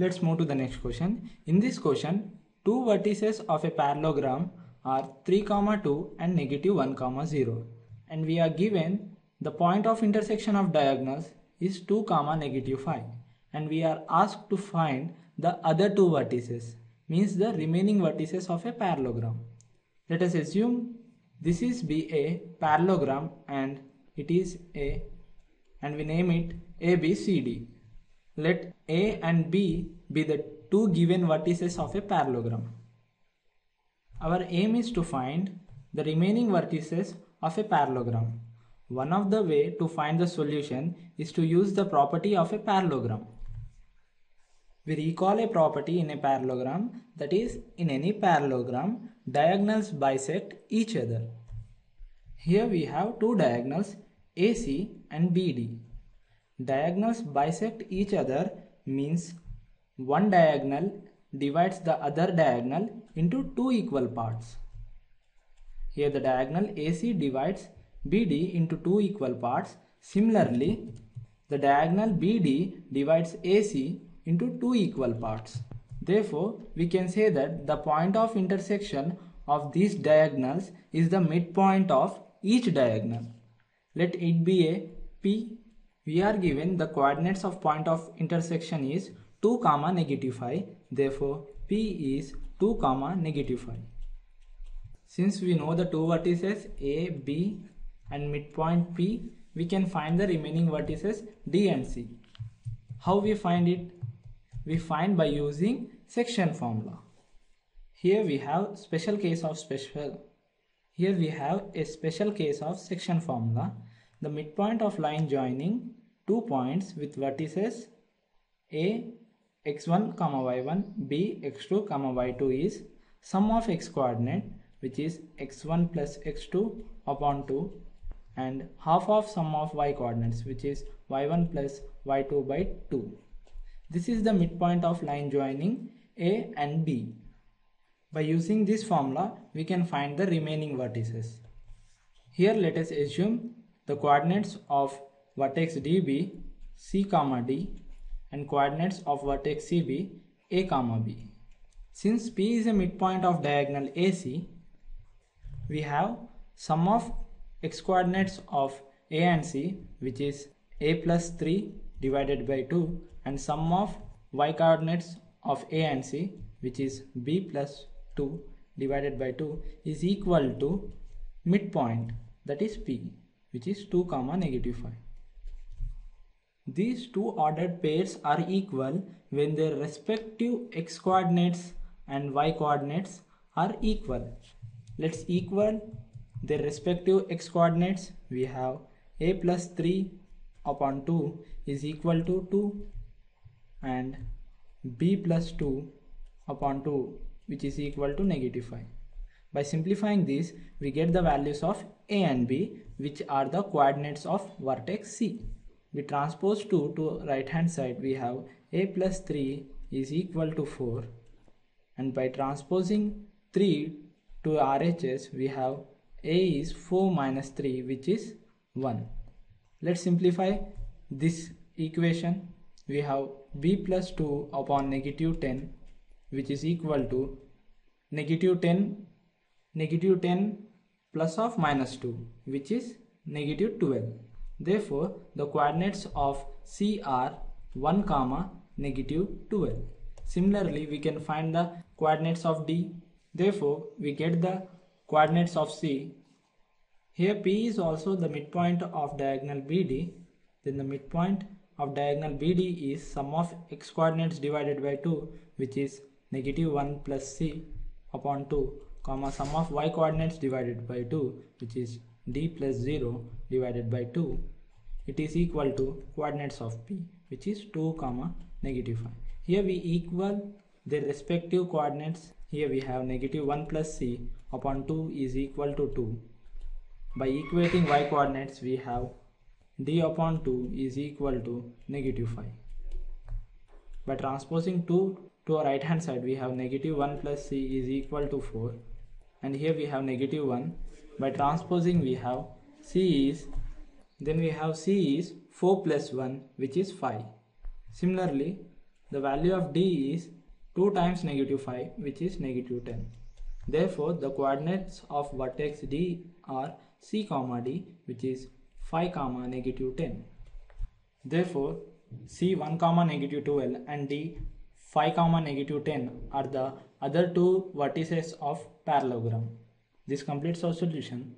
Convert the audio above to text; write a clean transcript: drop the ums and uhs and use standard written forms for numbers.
Let's move to the next question. In this question, two vertices of a parallelogram are 3, 2 and -1, 0. And we are given the point of intersection of diagonals is 2, -5. And we are asked to find the other two vertices, means the remaining vertices of a parallelogram. Let us assume this is be a parallelogram and it is a, and we name it ABCD. Let A and B be the two given vertices of a parallelogram. Our aim is to find the remaining vertices of a parallelogram. One of the way to find the solution is to use the property of a parallelogram. We recall a property in a parallelogram, that is, in any parallelogram, diagonals bisect each other. Here we have two diagonals AC and BD. Diagonals bisect each other means one diagonal divides the other diagonal into two equal parts. Here the diagonal AC divides BD into two equal parts. Similarly, the diagonal BD divides AC into two equal parts. Therefore, we can say that the point of intersection of these diagonals is the midpoint of each diagonal. Let it be a P. We are given the coordinates of point of intersection is 2, -5. Therefore, P is 2, -5. Since we know the two vertices A, B and midpoint P, we can find the remaining vertices D and C. How we find it? We find by using section formula. Here we have a special case of section formula. The midpoint of line joining two points with vertices A x1, y1, B x2, y2 is sum of x coordinate, which is x1 plus x2 upon 2, and half of sum of y coordinates, which is y1 plus y2 by 2. This is the midpoint of line joining A and B. By using this formula, we can find the remaining vertices. Here let us assume the coordinates of vertex DB, C, D, and coordinates of vertex CB, A, B. Since P is a midpoint of diagonal AC, we have sum of x coordinates of A and C, which is A plus 3 divided by 2, and sum of y coordinates of A and C, which is B plus 2 divided by 2, is equal to midpoint, that is P, which is 2, -5. These two ordered pairs are equal when their respective x coordinates and y coordinates are equal. Let's equal their respective x coordinates. We have A plus 3 upon 2 is equal to 2 and B plus 2 upon 2, which is equal to -5. By simplifying this, we get the values of A and B, which are the coordinates of vertex C. We transpose 2 to right hand side. We have A plus 3 is equal to 4, and by transposing 3 to RHS, we have A is 4 minus 3, which is 1. Let's simplify this equation. We have B plus 2 upon -10, which is equal to -10 plus of minus 2, which is -12. Therefore, the coordinates of C are 1, -12. Similarly, we can find the coordinates of D. Therefore, we get the coordinates of C. Here P is also the midpoint of diagonal BD. Then the midpoint of diagonal BD is sum of x coordinates divided by 2, which is -1 plus C upon 2, sum of y coordinates divided by 2, which is D plus 0 divided by 2. It is equal to coordinates of P, which is 2, -5. Here we equal their respective coordinates. Here we have -1 plus C upon 2 is equal to 2. By equating y coordinates, we have D upon 2 is equal to -5. By transposing 2 to our right hand side, we have -1 plus C is equal to 4, and here we have -1. By transposing, we have C is 4 plus 1, which is 5. Similarly, the value of D is 2 times negative 5, which is negative 10. Therefore, the coordinates of vertex D are C comma D, which is 5 comma negative 10. Therefore, C 1 comma negative 12 and D 5 comma negative 10 are the other two vertices of parallelogram. This completes our solution.